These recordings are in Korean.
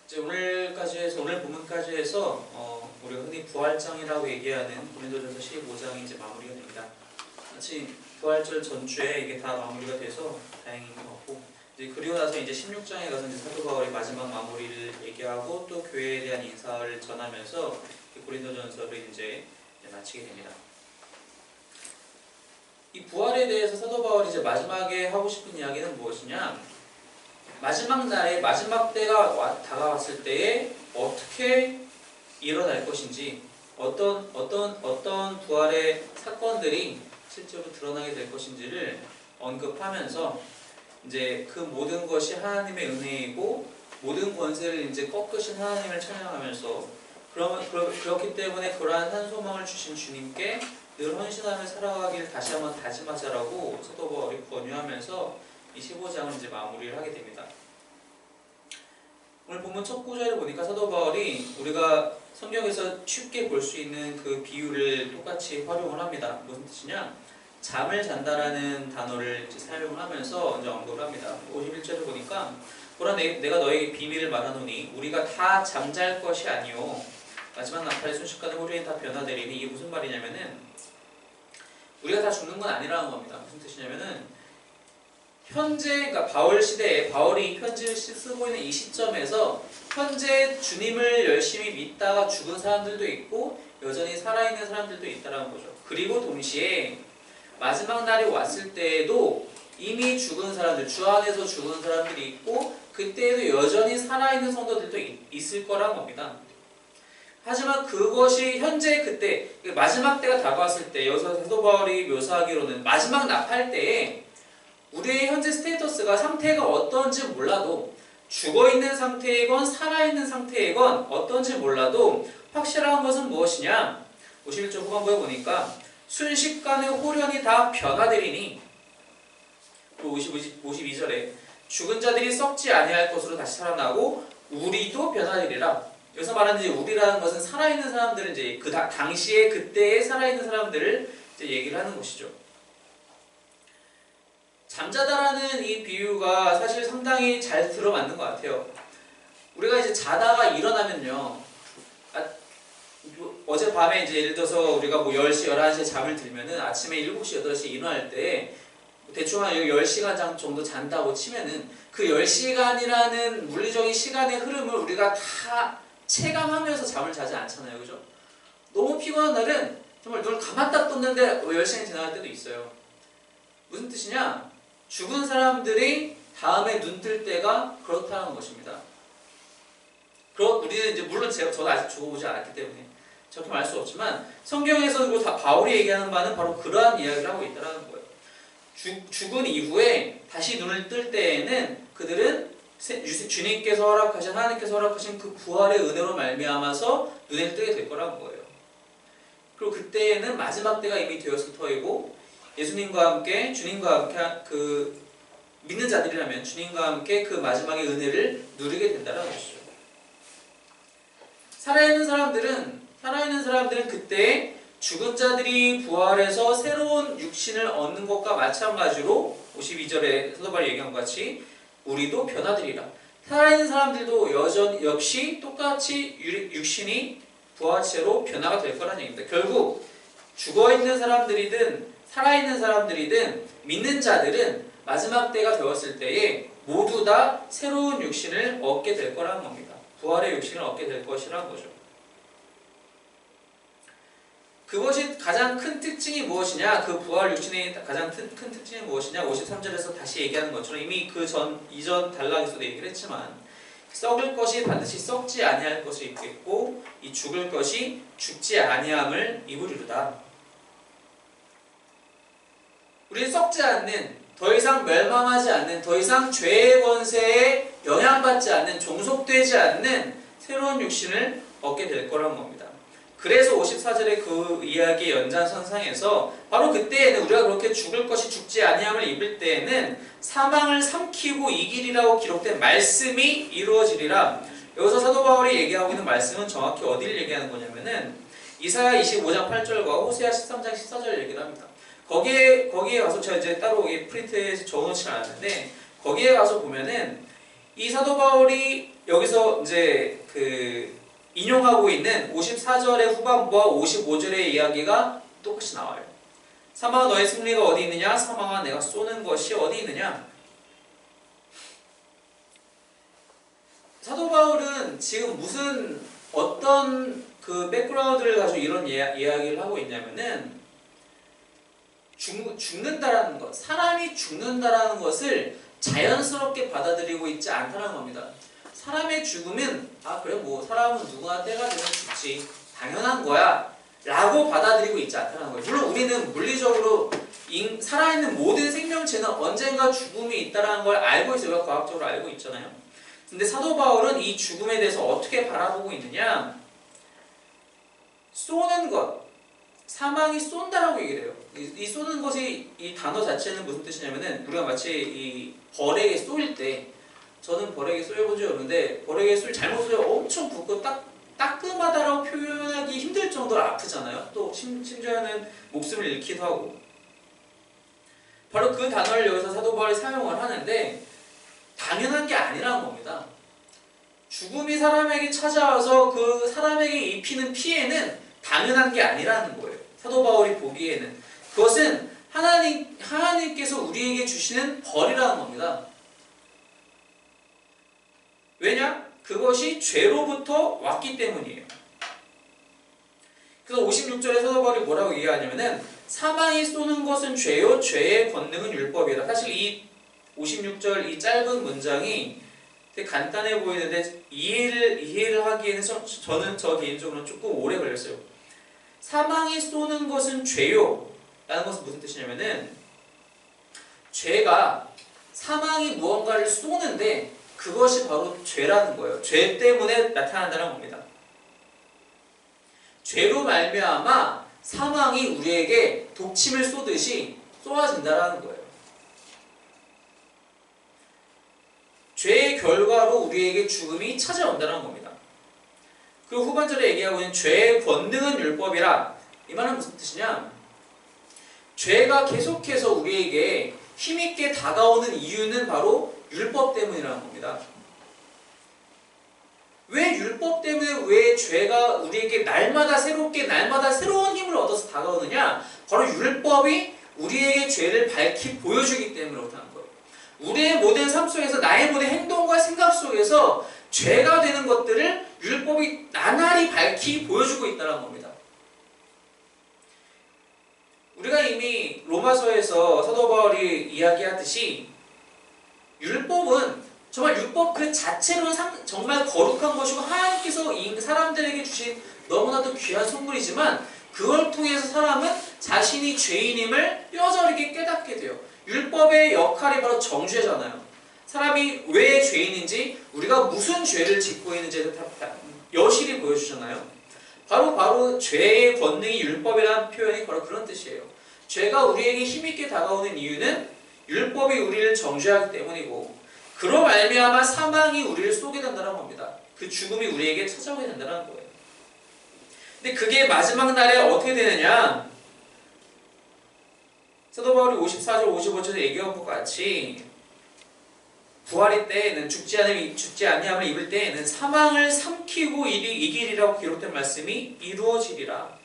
이제 오늘 본문까지 해서 우리가 흔히 부활장이라고 얘기하는 고린도전서 15장이 이제 마무리가 됩니다. 마치 부활절 전주에 이게 다 마무리가 돼서 다행인 것 같고, 이제 그리고 나서 이제 16장에 가서 이제 사도 바울이 마지막 마무리를 얘기하고 또 교회에 대한 인사를 전하면서 고린도전서를 이제 마치게 됩니다. 이 부활에 대해서 사도 바울이 이제 마지막에 하고 싶은 이야기는 무엇이냐? 마지막 날에 마지막 때가 다가왔을 때에 어떻게 일어날 것인지, 어떤 부활의 사건들이 실제로 드러나게 될 것인지를 언급하면서 이제 그 모든 것이 하나님의 은혜이고 모든 권세를 이제 꺾으신 하나님을 찬양하면서 그렇기 때문에 그러한 한 소망을 주신 주님께 늘 헌신하며 살아가기를 다시 한번 다짐하자라고 사도 바울이 권유하면서 이 15장을 이제 마무리를 하게 됩니다. 오늘 본문 첫 구절을 보니까 사도 바울이 우리가 성경에서 쉽게 볼 수 있는 그 비유를 똑같이 활용을 합니다. 무슨 뜻이냐? 잠을 잔다라는 단어를 이제 사용을 하면서 이제 언급을 합니다. 51절을 보니까 보라 내가 너에게 비밀을 말하노니 우리가 다 잠잘 것이 아니요 마지막 나팔의 순식간에 우리는 다 변화되리니. 이게 무슨 말이냐면은 우리가 다 죽는 건 아니라는 겁니다. 무슨 뜻이냐면은 현재, 그러니까 바울 시대에 바울이 편지를 쓰고 있는 이 시점에서 현재 주님을 열심히 믿다가 죽은 사람들도 있고 여전히 살아있는 사람들도 있다는 거죠. 그리고 동시에 마지막 날이 왔을 때에도 이미 죽은 사람들, 주 안에서 죽은 사람들이 있고 그때에도 여전히 살아있는 성도들도 있을 거란 겁니다. 하지만 그것이 현재 그때 마지막 때가 다가왔을 때, 여기서 사도 바울이 묘사하기로는 마지막 나팔 때에 우리의 현재 스테이터스가 상태가 어떤지 몰라도, 죽어있는 상태이건 살아있는 상태이건 어떤지 몰라도 확실한 것은 무엇이냐? 51절 후반부에 보니까 순식간에 홀연히 다 변화되리니, 그리고 52절에 죽은 자들이 썩지 아니할 것으로 다시 살아나고 우리도 변화되리라. 여기서 말하는 이제 우리라는 것은 살아있는 사람들은 이제 그 당시에 그때에 살아있는 사람들을 이제 얘기를 하는 것이죠. 잠자다라는 이 비유가 사실 상당히 잘 들어맞는 것 같아요. 우리가 이제 자다가 일어나면요, 어젯밤에 이제 예를 들어서 우리가 뭐 10시, 11시에 잠을 들면은 아침에 7시, 8시에 일어날 때 대충 한 10시간 정도 잔다고 치면은 그 10시간이라는 물리적인 시간의 흐름을 우리가 다 체감하면서 잠을 자지 않잖아요. 그죠? 너무 피곤한 날은 정말 눈을 감았다 떴는데 10시간이 지나갈 때도 있어요. 무슨 뜻이냐? 죽은 사람들이 다음에 눈 뜰 때가 그렇다는 것입니다. 우리는 이제 물론 저도 아직 죽어보지 않았기 때문에 저렇게 말할 수 없지만 성경에서 그리고 다 바울이 얘기하는 바는 바로 그러한 이야기를 하고 있다는 거예요. 죽은 이후에 다시 눈을 뜰 때에는 그들은 주님께서 허락하신, 하나님께서 허락하신 그 부활의 은혜로 말미암아서 눈에 뜨게 될 거라는 거예요. 그리고 그때에는 마지막 때가 이미 되었을 터이고 예수님과 함께, 주님과 함께 그 믿는 자들이라면 주님과 함께 그 마지막의 은혜를 누리게 된다는 것이죠. 살아있는 사람들은 그때 죽은 자들이 부활해서 새로운 육신을 얻는 것과 마찬가지로 52절에 사도 바울이 얘기한 것 같이 우리도 변화되리라. 살아있는 사람들도 역시 똑같이 육신이 부활체로 변화가 될 거라는 얘기입니다. 결국 죽어있는 사람들이든 살아있는 사람들이든 믿는 자들은 마지막 때가 되었을 때에 모두 다 새로운 육신을 얻게 될 거라는 겁니다. 부활의 육신을 얻게 될 것이라는 거죠. 그것이 가장 큰 특징이 무엇이냐? 그 부활 육신의 가장 큰 특징이 무엇이냐? 53절에서 다시 얘기하는 것처럼 이미 이전 단락에서도 얘기를 했지만 썩을 것이 반드시 썩지 아니할 것을 입겠고 이 죽을 것이 죽지 아니함을 입으리로다. 우리는 썩지 않는, 더 이상 멸망하지 않는, 더 이상 죄의 권세에 영향받지 않는, 종속되지 않는 새로운 육신을 얻게 될 거란 겁니다. 그래서 54절의 그 이야기의 연장선상에서 바로 그때에는 우리가 그렇게 죽을 것이 죽지 아니함을 입을 때에는 사망을 삼키고 이기리라고 기록된 말씀이 이루어지리라. 여기서 사도 바울이 얘기하고 있는 말씀은 정확히 어디를 얘기하는 거냐면은 이사야 25장 8절과 호세아 13장 14절 얘기를 합니다. 거기에 가서 제가 이제 따로 프린트해서 적어놓지 않았는데 거기에 가서 보면은 이 사도 바울이 여기서 이제 인용하고 있는 54절의 후반부와 55절의 이야기가 똑같이 나와요. 사망아 너의 승리가 어디 있느냐? 사망아 내가 쏘는 것이 어디 있느냐? 사도 바울은 지금 어떤 백그라운드를 가지고 이런 이야기를 하고 있냐면은 죽는다라는 것, 사람이 죽는다라는 것을 자연스럽게 받아들이고 있지 않다는 겁니다. 사람의 죽음은 그래 사람은 누구나 때가 되면 죽지 당연한 거야 라고 받아들이고 있지 않다는 거예요. 물론 우리는 물리적으로 살아있는 모든 생명체는 언젠가 죽음이 있다는 걸 알고 있어요. 우리가 과학적으로 알고 있잖아요. 근데 사도 바울은 이 죽음에 대해서 어떻게 바라보고 있느냐, 쏘는 것, 사망이 쏜다라고 얘기를 해요. 이 쏘는 것이, 이 단어 자체는 무슨 뜻이냐면은 우리가 마치 이 벌에게 쏠 때, 저는 벌에게 쏘여본 적이 없는데 벌에게 잘못 쏘여 엄청 붓고 따끔하다라고 표현하기 힘들 정도로 아프잖아요. 또 심지어는 목숨을 잃기도 하고. 바로 그 단어를 여기서 사도 바울이 사용을 하는데 당연한 게 아니라는 겁니다. 죽음이 사람에게 찾아와서 그 사람에게 입히는 피해는 당연한 게 아니라는 거예요. 사도 바울이 보기에는 그것은 하나님께서 우리에게 주시는 벌이라는 겁니다. 왜냐? 그것이 죄로부터 왔기 때문이에요. 그래서 56절에 사도 바울이 뭐라고 얘기하냐면은 사망이 쏘는 것은 죄요 죄의 권능은 율법이다. 사실 이 56절 이 짧은 문장이 되게 간단해 보이는데 이해를 하기에는 저는 저 개인적으로는 조금 오래 걸렸어요. 사망이 쏘는 것은 죄요 라는 것은 무슨 뜻이냐면은 죄가 사망이 무언가를 쏘는데 그것이 바로 죄라는 거예요. 죄 때문에 나타난다는 겁니다. 죄로 말미암아 사망이 우리에게 독침을 쏘듯이 쏘아진다는 거예요. 죄의 결과로 우리에게 죽음이 찾아온다는 겁니다. 그 후반절에 얘기하고 있는 죄의 권능은 율법이라, 이 말은 무슨 뜻이냐? 죄가 계속해서 우리에게 힘있게 다가오는 이유는 바로 율법 때문이라는 겁니다. 왜 율법 때문에 왜 죄가 우리에게 날마다 새로운 힘을 얻어서 다가오느냐? 바로 율법이 우리에게 죄를 밝히 보여주기 때문에 그렇다는 거예요. 우리의 모든 삶 속에서 나의 모든 행동과 생각 속에서 죄가 되는 것들을 율법이 나날이 밝히 보여주고 있다는 겁니다. 우리가 이미 로마서에서 사도 바울이 이야기하듯이 율법은 정말 율법 그 자체로는 정말 거룩한 것이고 하나님께서 사람들에게 주신 너무나도 귀한 선물이지만 그걸 통해서 사람은 자신이 죄인임을 뼈저리게 깨닫게 돼요. 율법의 역할이 바로 정죄잖아요. 사람이 왜 죄인인지, 우리가 무슨 죄를 짓고 있는지를 여실히 보여주잖아요. 바로 죄의 권능이 율법이라는 표현이 바로 그런 뜻이에요. 죄가 우리에게 힘있게 다가오는 이유는 율법이 우리를 정죄하기 때문이고, 그로 말미암아 사망이 우리를 쏘게 된다는 겁니다. 그 죽음이 우리에게 찾아오게 된다는 거예요. 근데 그게 마지막 날에 어떻게 되느냐? 사도 바울이 54절 55절에 얘기한 것 같이 부활의 때에는 죽지 아니함을 입을 때에는 사망을 삼키고 이기리라고 기록된 말씀이 이루어지리라.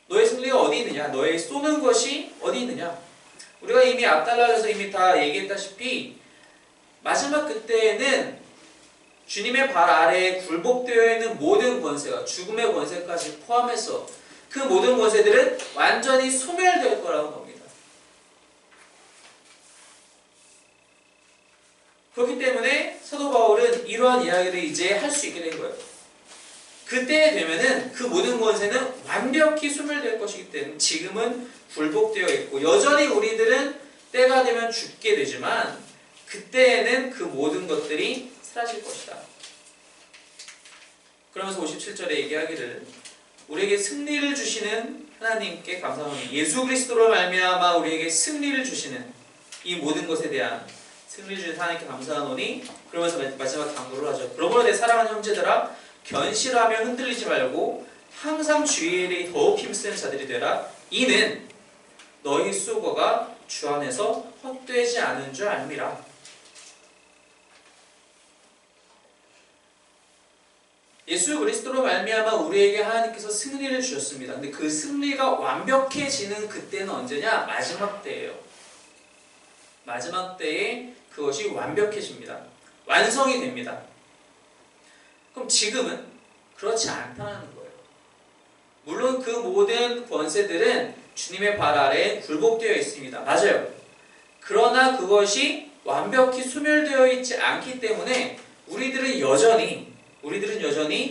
너의 승리가 어디 있느냐? 너의 쏘는 것이 어디 있느냐? 우리가 이미 앞달라에서 이미 다 얘기했다시피 마지막 그때에는 주님의 발 아래에 굴복되어 있는 모든 권세가, 죽음의 권세까지 포함해서 그 모든 권세들은 완전히 소멸될 거라는 겁니다. 그렇기 때문에 사도 바울은 이러한 이야기를 이제 할 수 있게 된 거예요. 그때 되면은 그 모든 권세는 완벽히 소멸될 것이기 때문에 지금은 굴복되어 있고 여전히 우리들은 때가 되면 죽게 되지만 그때에는 그 모든 것들이 사라질 것이다. 그러면서 57절에 얘기하기를 우리에게 승리를 주시는 하나님께 감사하노니, 예수 그리스도로 말미암아 우리에게 승리를 주시는 이 모든 것에 대한 승리를 주신 하나님께 감사하노니, 그러면서 마지막 당부를 하죠. 그러므로 내 사랑하는 형제들아, 견실하며 흔들리지 말고 항상 주의 일에 더욱 힘쓰는 자들이 되라. 이는 너희 수고가 주 안에서 헛되지 않은 줄 알미라. 예수 그리스도로 말미암아 우리에게 하나님께서 승리를 주셨습니다. 근데 그 승리가 완벽해지는 그때는 언제냐? 마지막 때예요. 마지막 때에 그것이 완벽해집니다. 완성이 됩니다. 그럼 지금은 그렇지 않다는 거예요. 물론 그 모든 권세들은 주님의 발 아래에 굴복되어 있습니다. 맞아요. 그러나 그것이 완벽히 소멸되어 있지 않기 때문에 우리들은 여전히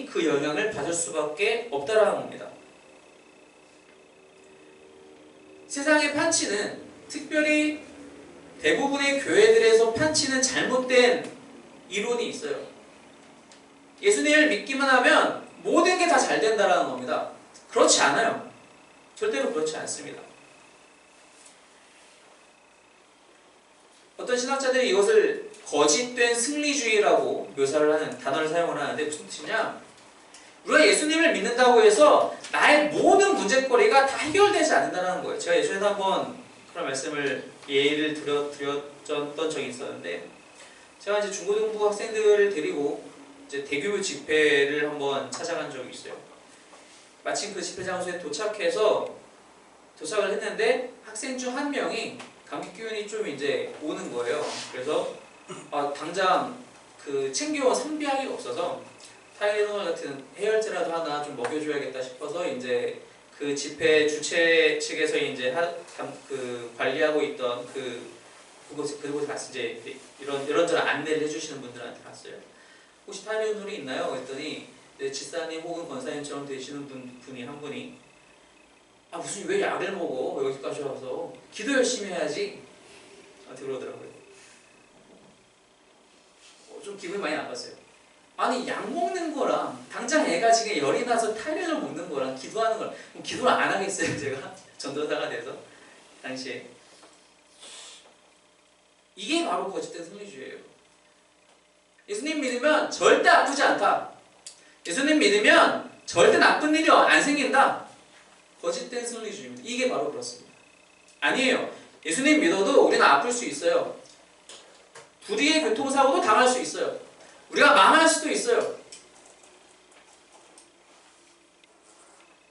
그 영향을 받을 수밖에 없다라는 겁니다. 세상의 판치는, 특별히 대부분의 교회들에서 판치는 잘못된 이론이 있어요. 예수님을 믿기만 하면 모든 게 다 잘 된다라는 겁니다. 그렇지 않아요. 절대로 그렇지 않습니다. 어떤 신학자들이 이것을 거짓된 승리주의라고 묘사를 하는 단어를 사용을 하는데 무슨 뜻이냐? 우리가 예수님을 믿는다고 해서 나의 모든 문제거리가 다 해결되지 않는다는 거예요. 제가 예전에 한번 그런 말씀을 예를 드렸던 적이 있었는데, 제가 이제 중고등부 학생들을 데리고 이제 대규모 집회를 한번 찾아간 적이 있어요. 마침 그 집회 장소에 도착을 했는데 학생 중 한 명이 감기 기운이 좀 이제 오는 거예요. 그래서 당장 그 챙겨온 상비약이 없어서 타이레놀 같은 해열제라도 하나 좀 먹여줘야겠다 싶어서 이제 그 집회 주최 측에서 이제 그 관리하고 있던 그곳에 갔어요. 이제 이런저런 안내를 해주시는 분들한테 갔어요. 혹시 타이레놀이 있나요? 그랬더니 집사님 혹은 권사님처럼 되시는 분이 한 분이 무슨 왜 약을 먹어? 여기까지 와서 기도 열심히 해야지. 그러더라고요. 좀 기분이 많이 나빴어요. 아니 약 먹는 거랑 당장 애가 지금 열이 나서 타이레놀 먹는 거랑 기도하는 거랑 기도를 안 하겠어요 제가 전도사가 돼서 당시에. 이게 바로 거짓된 승리주의예요. 예수님 믿으면 절대 아프지 않다. 예수님 믿으면 절대 나쁜 일이 안 생긴다. 거짓된 승리주의입니다. 이게 바로 그렇습니다. 아니에요. 예수님 믿어도 우리는 아플 수 있어요. 불의의 교통사고도 당할 수 있어요. 우리가 망할 수도 있어요.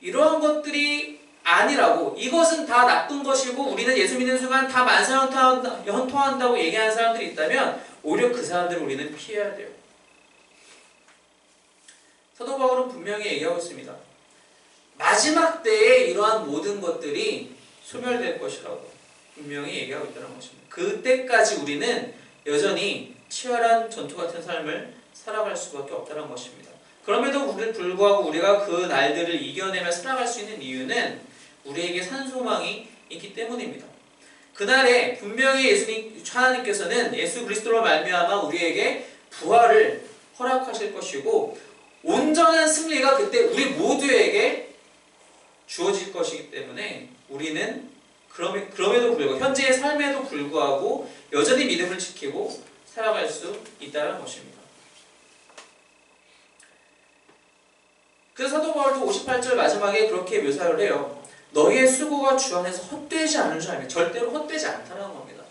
이러한 것들이 아니라고, 이것은 다 나쁜 것이고 우리는 예수 믿는 순간 다 만사형통한다고 얘기하는 사람들이 있다면 오히려 그 사람들을 우리는 피해야 돼요. 사도 바울은 분명히 얘기하고 있습니다. 마지막 때에 이러한 모든 것들이 소멸될 것이라고 분명히 얘기하고 있다는 것입니다. 그때까지 우리는 여전히 치열한 전투 같은 삶을 살아갈 수밖에 없다는 것입니다. 그럼에도 불구하고 우리가 그 날들을 이겨내며 살아갈 수 있는 이유는 우리에게 산소망이 있기 때문입니다. 그날에 분명히 하나님께서는 예수 그리스도로 말미암아 우리에게 부활을 허락하실 것이고 온전한 승리가 그때 우리 모두에게 주어질 것이기 때문에 우리는 그럼에도 불구하고 현재의 삶에도 불구하고 여전히 믿음을 지키고 살아갈 수 있다는 것입니다. 그래서 사도 바울도 58절 마지막에 그렇게 묘사를 해요. 너희의 수고가 주 안에서 헛되지 않은 줄 알며 절대로 헛되지 않다는 겁니다.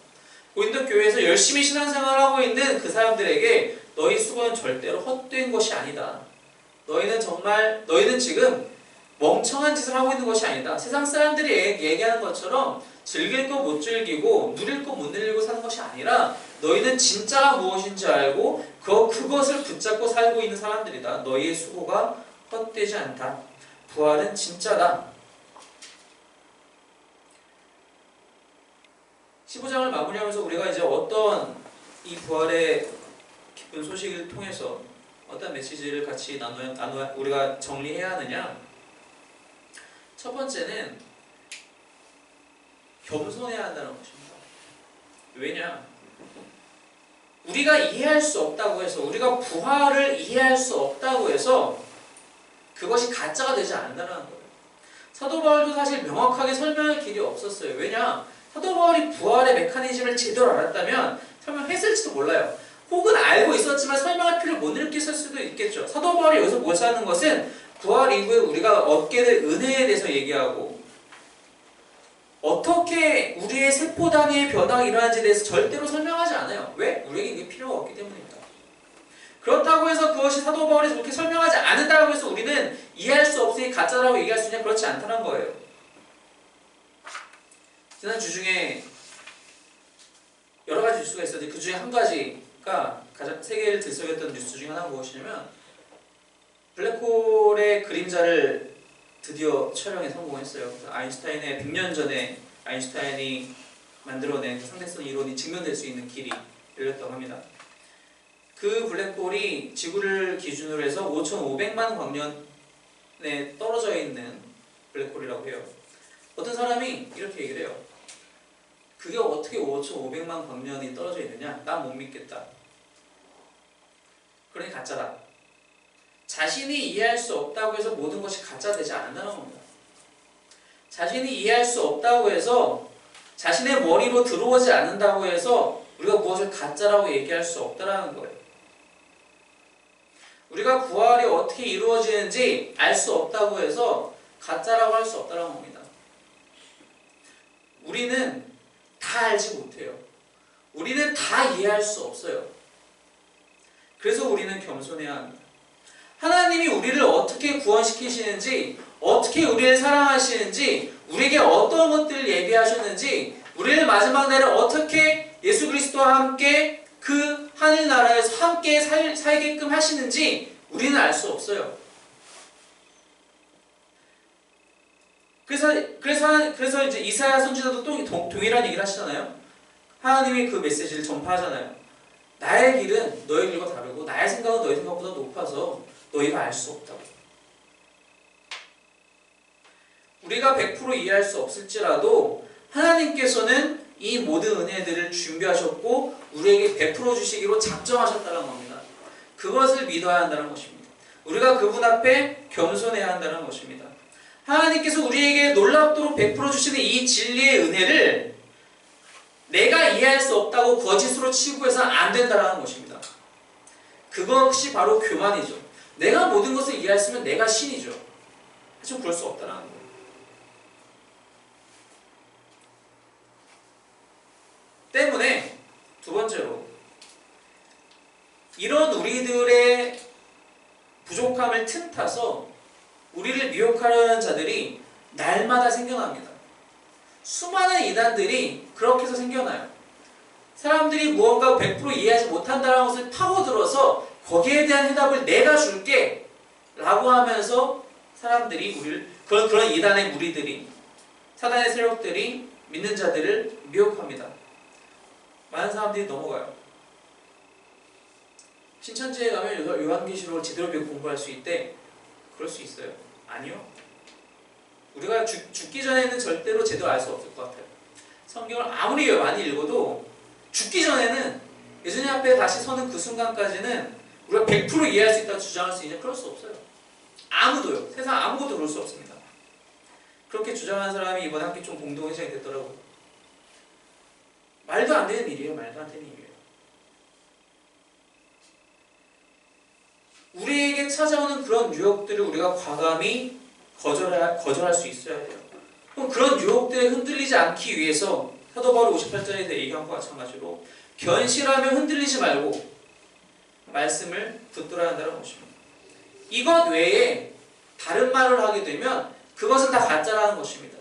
고린도 교회에서 열심히 신앙생활하고 있는 그 사람들에게 너희 수고는 절대로 헛된 것이 아니다. 너희는 지금 멍청한 짓을 하고 있는 것이 아니다. 세상 사람들이 얘기하는 것처럼 즐길 거 못 즐기고 누릴 거 못 누리고 사는 것이 아니라 너희는 진짜가 무엇인지 알고 그것을 붙잡고 살고 있는 사람들이다. 너희의 수고가 헛되지 않다. 부활은 진짜다. 15장을 마무리하면서 우리가 이제 어떤 이 부활의 기쁜 소식을 통해서 어떤 메시지를 같이 우리가 정리해야 하느냐? 첫 번째는 겸손해야 한다는 것입니다. 왜냐? 우리가 이해할 수 없다고 해서, 우리가 부활을 이해할 수 없다고 해서 그것이 가짜가 되지 않는다는 거예요. 사도 바울도 사실 명확하게 설명할 길이 없었어요. 왜냐? 사도 바울이 부활의 메커니즘을 제대로 알았다면 설명했을지도 몰라요. 혹은 알고 있었지만 설명할 필요를 못 느꼈을 수도 있겠죠. 사도 바울이 여기서 묘사하는 것은 부활 이후에 우리가 얻게 될 은혜에 대해서 얘기하고 어떻게 우리의 세포 단위의 변화가 일어나는지에 대해서 절대로 설명하지 않아요. 왜? 우리에게 이게 필요가 없기 때문입니다. 그렇다고 해서 그것이 사도 바울이 그렇게 설명하지 않는다고 해서 우리는 이해할 수 없으니 가짜라고 얘기할 수 있냐? 그렇지 않다는 거예요. 지난 주 중에 여러 가지 뉴스가 있었는데 그 중에 한 가지가 가장 세계를 들썩였던 뉴스 중에 하나가 무엇이냐면 블랙홀의 그림자를 드디어 촬영에 성공했어요. 아인슈타인의 100년 전에 아인슈타인이 만들어낸 상대성 이론이 증명될 수 있는 길이 열렸다고 합니다. 그 블랙홀이 지구를 기준으로 해서 5,500만 광년에 떨어져 있는 블랙홀이라고 해요. 어떤 사람이 이렇게 얘기를 해요. 그게 어떻게 5,500만 광년이 떨어져 있느냐? 난 못 믿겠다. 그러니 가짜다. 자신이 이해할 수 없다고 해서 모든 것이 가짜 되지 않는다는 겁니다. 자신이 이해할 수 없다고 해서 자신의 머리로 들어오지 않는다고 해서 우리가 무엇을 가짜라고 얘기할 수 없다는 거예요. 우리가 부활이 어떻게 이루어지는지 알 수 없다고 해서 가짜라고 할 수 없다는 겁니다. 우리는 다 알지 못해요. 우리는 다 이해할 수 없어요. 그래서 우리는 겸손해야 합니다. 하나님이 우리를 어떻게 구원시키시는지, 어떻게 우리를 사랑하시는지, 우리에게 어떤 것들을 예비하셨는지, 우리를 마지막 날에 어떻게 예수 그리스도와 함께 그 하늘나라에서 함께 살게끔 하시는지 우리는 알 수 없어요. 그래서 이제 이사야 선지자도 또 동일한 얘기를 하시잖아요. 하나님이 그 메시지를 전파하잖아요. 나의 길은 너의 길과 다르고 나의 생각은 너의 생각보다 높아서 너희가 알 수 없다고. 우리가 100% 이해할 수 없을지라도 하나님께서는 이 모든 은혜들을 준비하셨고 우리에게 100% 주시기로 작정하셨다는 겁니다. 그것을 믿어야 한다는 것입니다. 우리가 그분 앞에 겸손해야 한다는 것입니다. 하나님께서 우리에게 놀랍도록 100% 주시는 이 진리의 은혜를 내가 이해할 수 없다고 거짓으로 치부해서는 안 된다는 것입니다. 그것이 바로 교만이죠. 내가 모든 것을 이해했으면 내가 신이죠. 하지만 그럴 수 없다는 거예요. 때문에 두 번째로 이런 우리들의 부족함을 틈타서 우리를 미혹하려는 자들이 날마다 생겨납니다. 수많은 이단들이 그렇게 해서 생겨나요. 사람들이 무언가 100% 이해하지 못한다는 것을 파고들어서 거기에 대한 해답을 내가 줄게 라고 하면서 사람들이 우리를 그런 이단의 무리들이 사단의 세력들이 믿는 자들을 미혹합니다. 많은 사람들이 넘어가요. 신천지에 가면 요한계시록을 제대로 공부할 수 있대. 그럴 수 있어요? 아니요. 우리가 죽기 전에는 절대로 제대로 알 수 없을 것 같아요. 성경을 아무리 많이 읽어도 죽기 전에는 예수님 앞에 다시 서는 그 순간까지는 우리가 100% 이해할 수 있다고 주장할 수 있냐? 그럴 수 없어요. 아무도요. 세상 아무것도 그럴 수 없습니다. 그렇게 주장하는 사람이 이번에 함께 좀 공동회장이 됐더라고요. 말도 안 되는 일이에요. 말도 안 되는 일이에요. 우리에게 찾아오는 그런 유혹들을 우리가 과감히 거절할 수 있어야 돼요. 그럼 그런 유혹들에 흔들리지 않기 위해서 사도 바울 58절에서 얘기한 것과 마찬가지로 견실하며 흔들리지 말고 말씀을 붙들어야 한다는 것입니다. 이것 외에 다른 말을 하게 되면 그것은 다 가짜라는 것입니다.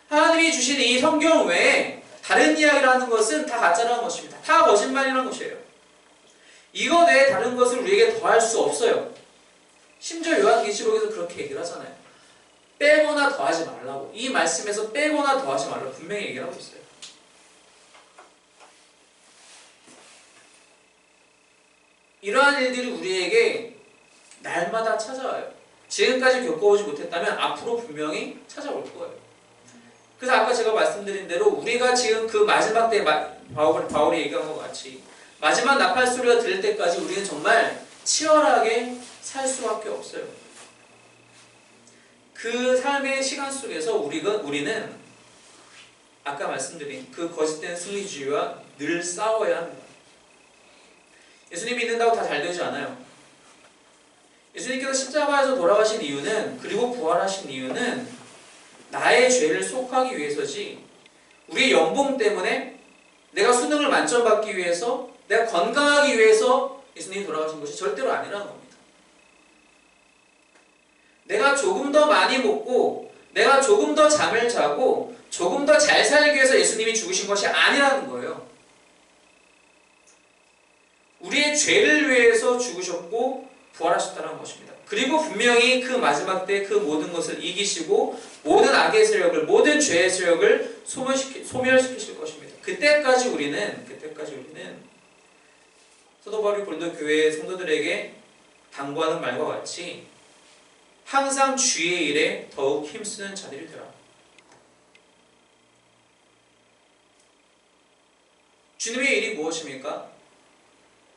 하나님이 주신 이 성경 외에 다른 이야기를 하는 것은 다 가짜라는 것입니다. 다 거짓말이라는 것이에요. 이것 외에 다른 것을 우리에게 더할 수 없어요. 심지어 요한계시록에서 그렇게 얘기를 하잖아요. 빼거나 더하지 말라고. 이 말씀에서 빼거나 더하지 말라고 분명히 얘기를 하고 있어요. 이러한 일들이 우리에게 날마다 찾아와요. 지금까지 겪어오지 못했다면 앞으로 분명히 찾아올 거예요. 그래서 아까 제가 말씀드린 대로 우리가 지금 그 마지막 때 바울이 얘기한 것 같이 마지막 나팔 소리가 들릴 때까지 우리는 정말 치열하게 살 수밖에 없어요. 그 삶의 시간 속에서 우리는 아까 말씀드린 그 거짓된 승리주의와 늘 싸워야 합니다. 예수님 믿는다고 다 잘 되지 않아요. 예수님께서 십자가에서 돌아가신 이유는, 그리고 부활하신 이유는 나의 죄를 속하기 위해서지 우리의 연봉 때문에 내가 수능을 만점 받기 위해서 내가 건강하기 위해서 예수님이 돌아가신 것이 절대로 아니라는 겁니다. 내가 조금 더 많이 먹고 내가 조금 더 잠을 자고 조금 더 잘 살기 위해서 예수님이 죽으신 것이 아니라는 거예요. 우리의 죄를 위해서 죽으셨고 부활하셨다는 것입니다. 그리고 분명히 그 마지막 때 그 모든 것을 이기시고 모든 악의 세력을 모든 죄의 세력을 소멸시키실 것입니다. 그때까지 우리는 사도 바울이 고린도 교회의 성도들에게 당부하는 말과 같이 항상 주의 일에 더욱 힘쓰는 자들이 되라. 주님의 일이 무엇입니까?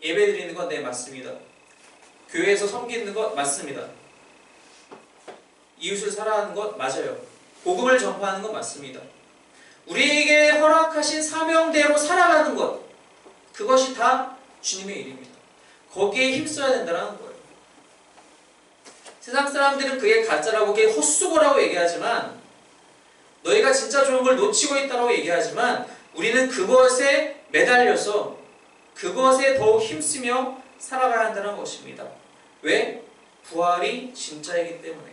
예배드리는 것 네 맞습니다. 교회에서 섬기는 것 맞습니다. 이웃을 사랑하는 것 맞아요. 복음을 전파하는 것 맞습니다. 우리에게 허락하신 사명대로 살아가는 것 그것이 다 주님의 일입니다. 거기에 힘써야 된다는 거예요. 세상 사람들은 그게 가짜라고 그게 헛수고라고 얘기하지만 너희가 진짜 좋은 걸 놓치고 있다고 얘기하지만 우리는 그것에 매달려서 그것에 더욱 힘쓰며 살아가야 한다는 것입니다. 왜? 부활이 진짜이기 때문에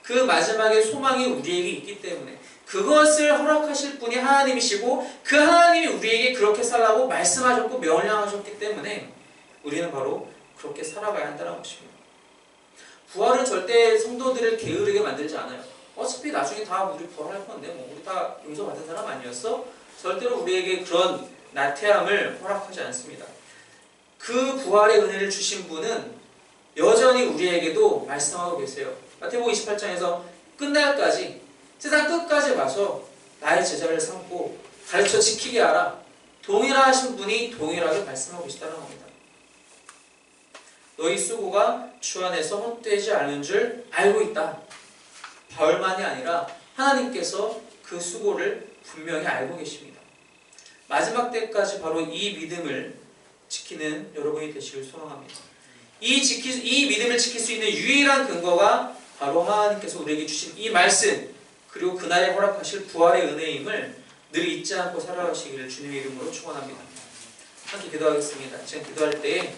그 마지막에 소망이 우리에게 있기 때문에 그것을 허락하실 분이 하나님이시고 그 하나님이 우리에게 그렇게 살라고 말씀하셨고 명령하셨기 때문에 우리는 바로 그렇게 살아가야 한다는 것입니다. 부활은 절대 성도들을 게으르게 만들지 않아요. 어차피 나중에 다 우리 부활할 건데 뭐 우리 다 용서받은 사람 아니었어? 절대로 우리에게 그런 나태함을 허락하지 않습니다. 그 부활의 은혜를 주신 분은 여전히 우리에게도 말씀하고 계세요. 마태복음 28장에서 끝날까지 세상 끝까지 봐서 나의 제자를 삼고 가르쳐 지키게 하라. 동일하신 분이 동일하게 말씀하고 계시다는 겁니다. 너희 수고가 주 안에서 헛되지 않은 줄 알고 있다. 바울만이 아니라 하나님께서 그 수고를 분명히 알고 계십니다. 마지막 때까지 바로 이 믿음을 지키는 여러분이 되시길 소망합니다. 이 믿음을 지킬 수 있는 유일한 근거가 바로 하나님께서 우리에게 주신 이 말씀 그리고 그날에 허락하실 부활의 은혜임을 늘 잊지 않고 살아가시기를 주님의 이름으로 축원합니다. 함께 기도하겠습니다. 지금 기도할 때에